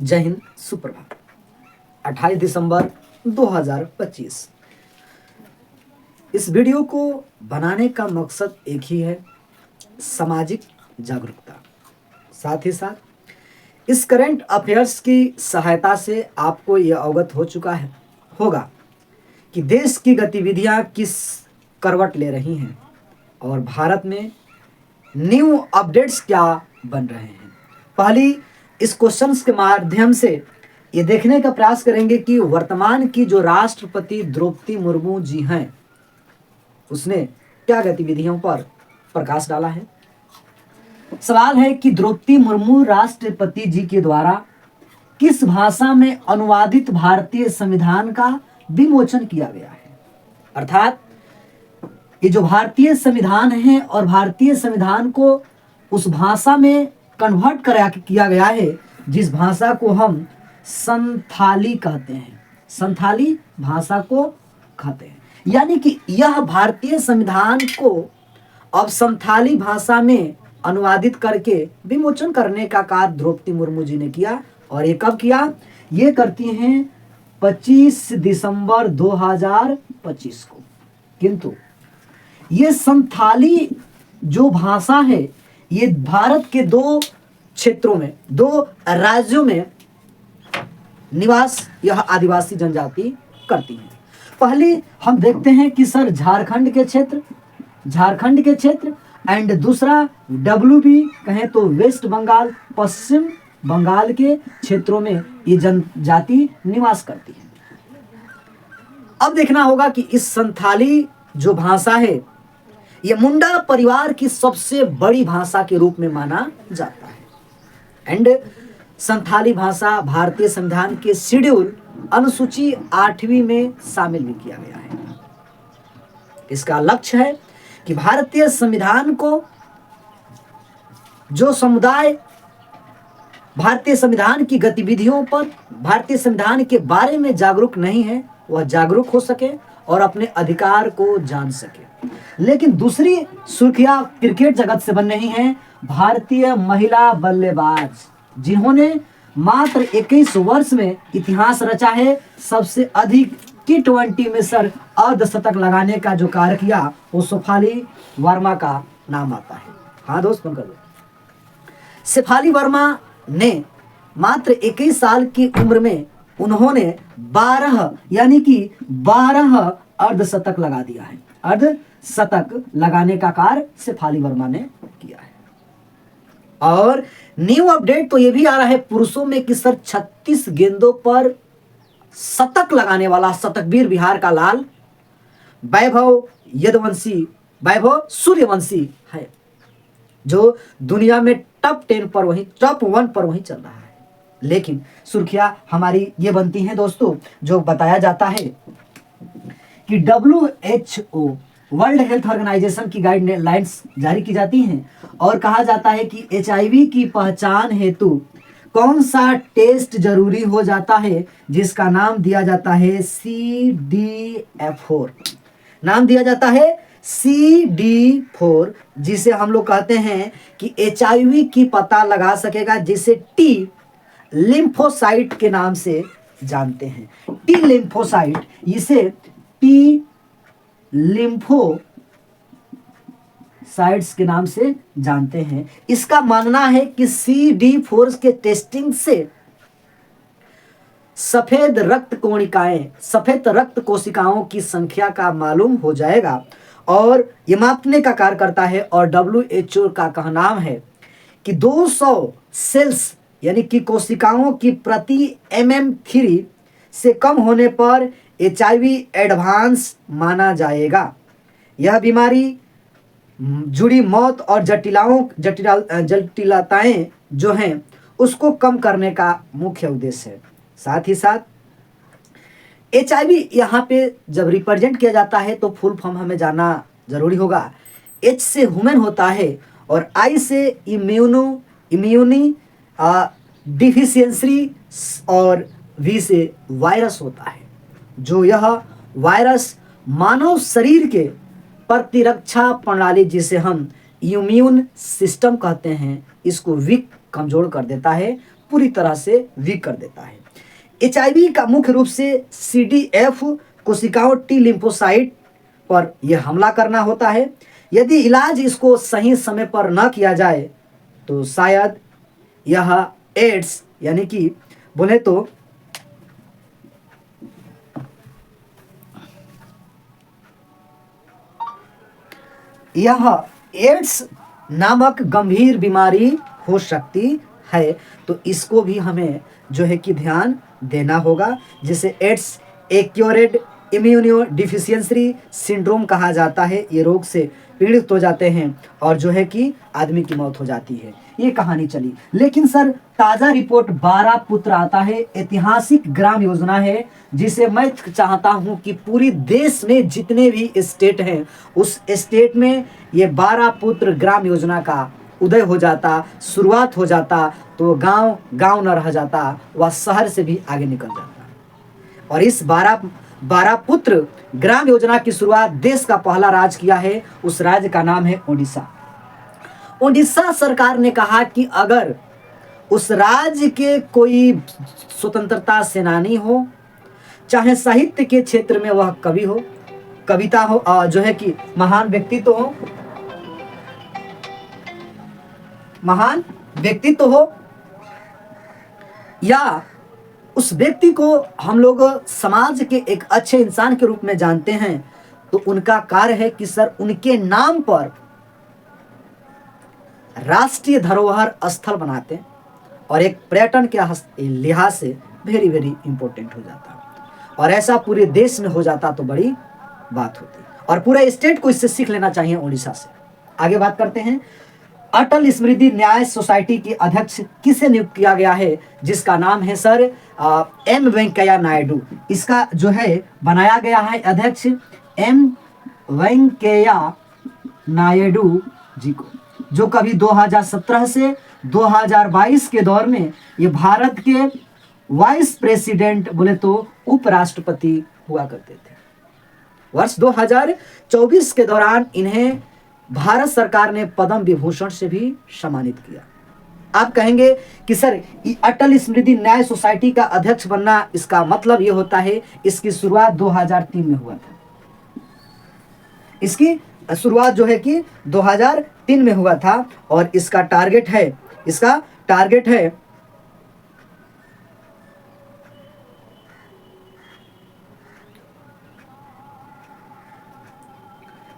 जय हिंद, सुप्रभात। 28 दिसंबर 2025। इस वीडियो को बनाने का मकसद एक ही है, सामाजिक जागरूकता। साथ ही साथ इस करंट अफेयर्स की सहायता से आपको यह अवगत हो चुका है होगा कि देश की गतिविधियां किस करवट ले रही हैं और भारत में न्यू अपडेट्स क्या बन रहे हैं। पहली इस क्वेश्चंस के माध्यम से ये देखने का प्रयास करेंगे कि वर्तमान की जो राष्ट्रपति द्रौपदी मुर्मू जी हैं, उसने क्या गतिविधियों पर प्रकाश डाला है। सवाल है कि द्रौपदी मुर्मू राष्ट्रपति जी के द्वारा किस भाषा में अनुवादित भारतीय संविधान का विमोचन किया गया है। अर्थात ये जो भारतीय संविधान है और भारतीय संविधान को उस भाषा में कन्वर्ट किया गया है जिस भाषा को हम संथाली कहते हैं। संथाली भाषा को कहते हैं, यानी कि यह भारतीय संविधान को अब संथाली भाषा में अनुवादित करके विमोचन करने का कार्य द्रौपदी मुर्मू जी ने किया। और ये कब किया? ये करती हैं 25 दिसंबर 2025 को। किंतु ये संथाली जो भाषा है, ये भारत के दो क्षेत्रों में, दो राज्यों में निवास यह आदिवासी जनजाति करती है। पहले हम देखते हैं कि सर झारखंड के क्षेत्र एंड दूसरा WB कहें तो वेस्ट बंगाल, पश्चिम बंगाल के क्षेत्रों में ये जनजाति निवास करती है। अब देखना होगा कि इस संथाली जो भाषा है, ये मुंडा परिवार की सबसे बड़ी भाषा के रूप में माना जाता है एंड संथाली भाषा भारतीय संविधान के शेड्यूल अनुसूची 8वीं में शामिल भी किया गया है। इसका लक्ष्य है कि भारतीय संविधान को जो समुदाय भारतीय संविधान की गतिविधियों पर, भारतीय संविधान के बारे में जागरूक नहीं है, वह जागरूक हो सके और अपने अधिकार को जान सके। लेकिन दूसरी सुर्खियां क्रिकेट जगत से बन रही हैं। भारतीय महिला बल्लेबाज जिन्होंने मात्र 21 वर्ष में इतिहास रचा है, सबसे अधिक T20 में सर अर्धशतक लगाने का जो कार्य किया, वो शेफाली वर्मा का नाम आता है। हाँ दोस्त, बंद कर दो। शेफाली वर्मा ने मात्र 21 साल की उम्र में उन्होंने 12 अर्धशतक लगा दिया है। अर्धशतक लगाने का कार्य शेफाली वर्मा ने किया है। और न्यू अपडेट तो ये भी आ रहा है पुरुषों में कि सर 36 गेंदों पर शतक लगाने वाला शतकवीर बिहार का लाल वैभव सूर्यवंशी है, जो दुनिया में टॉप 1 पर वहीं चल रहा है। लेकिन सुर्खियां हमारी ये बनती हैं दोस्तों, जो बताया जाता है कि WHO वर्ल्ड हेल्थ ऑर्गेनाइजेशन की गाइडलाइंस जारी की जाती हैं और कहा जाता है कि HIV की पहचान हेतु कौन सा टेस्ट जरूरी हो जाता है, जिसका नाम दिया जाता है CD4। नाम दिया जाता है CD4, जिसे हम लोग कहते हैं कि HIV की पता लगा सकेगा, जिसे T लिम्फोसाइट के नाम से जानते हैं। T लिम्फोसाइट, इसे T लिम्फोसाइट्स के नाम से जानते हैं। इसका मानना है कि CD4 के टेस्टिंग से सफेद रक्त कोशिकाओं की संख्या का मालूम हो जाएगा और ये मापने का कार्य करता है। और WHO का कहना है कि 200 सेल्स यानी कि कोशिकाओं की प्रति MM3 से कम होने पर HIV एडवांस माना जाएगा। यह बीमारी जुड़ी मौत और जटिलताएं जो हैं, उसको कम करने का मुख्य उद्देश्य है। साथ ही साथ HIV यहाँ पे जब रिप्रेजेंट किया जाता है तो फुल फॉर्म हमें जानना जरूरी होगा। H से ह्यूमन होता है और I से इम्यूनी डिफिशियंसी और V से वायरस होता है। जो यह वायरस मानव शरीर के प्रतिरक्षा प्रणाली, जिसे हम इम्यून सिस्टम कहते हैं, इसको वीक कमजोर कर देता है पूरी तरह से वीक कर देता है। HIV का मुख्य रूप से CDF कोशिकाओं टी लिम्फोसाइट पर यह हमला करना होता है। यदि इलाज इसको सही समय पर न किया जाए तो शायद यह एड्स यानी कि बोले तो यह एड्स नामक गंभीर बीमारी हो सकती है। तो इसको भी हमें जो है कि ध्यान देना होगा, जिसे AIDS acquired immunodeficiency syndrome कहा जाता है। ये रोग से पीड़ित हो जाते हैं और जो है कि आदमी की मौत हो जाती है। ये कहानी चली। लेकिन सर ताज़ा रिपोर्ट 12 पुत्र आता है, ऐतिहासिक ग्राम योजना है, जिसे मैं चाहता हूं कि पूरी देश में जितने भी स्टेट हैं उस स्टेट में ये 12 पुत्र ग्राम योजना का उदय हो जाता, शुरुआत हो जाता, तो गांव गांव न रह जाता, वह शहर से भी आगे निकल जाता। और इस 12 पुत्र ग्राम योजना की शुरुआत देश का पहला राज्य किया है। उस राज्य का नाम है ओडिशा। ओडिशा सरकार ने कहा कि अगर उस राज्य के कोई स्वतंत्रता सेनानी हो, चाहे साहित्य के क्षेत्र में वह कवि हो, कविता हो, जो है कि महान व्यक्तित्व हो, महान व्यक्तित्व हो, या उस व्यक्ति को हम लोग समाज के एक अच्छे इंसान के रूप में जानते हैं, तो उनका कार्य है कि सर उनके नाम पर राष्ट्रीय धरोहर स्थल बनाते हैं और एक पर्यटन के लिहाज से वेरी वेरी इंपॉर्टेंट हो जाता है। और ऐसा पूरे देश में हो जाता तो बड़ी बात होती, और पूरे स्टेट को इससे सीख लेना चाहिए उड़ीसा से। आगे बात करते हैं। अटल स्मृति न्याय सोसाइटी के अध्यक्ष किसे नियुक्त किया गया है, जिसका नाम है सर एम वेंकैया नायडू। इसका जो है बनाया गया है अध्यक्ष एम वेंकैया नायडू जी को, जो कभी 2017 से 2022 के दौर में ये भारत के वाइस प्रेसिडेंट बोले तो उपराष्ट्रपति हुआ करते थे। वर्ष 2024 के दौरान इन्हें भारत सरकार ने पद्म विभूषण से भी सम्मानित किया। आप कहेंगे कि सर अटल स्मृति न्याय सोसाइटी का अध्यक्ष बनना, इसका मतलब यह होता है इसकी शुरुआत 2003 में हुआ था। इसकी शुरुआत जो है कि 2003 में हुआ था और इसका टारगेट है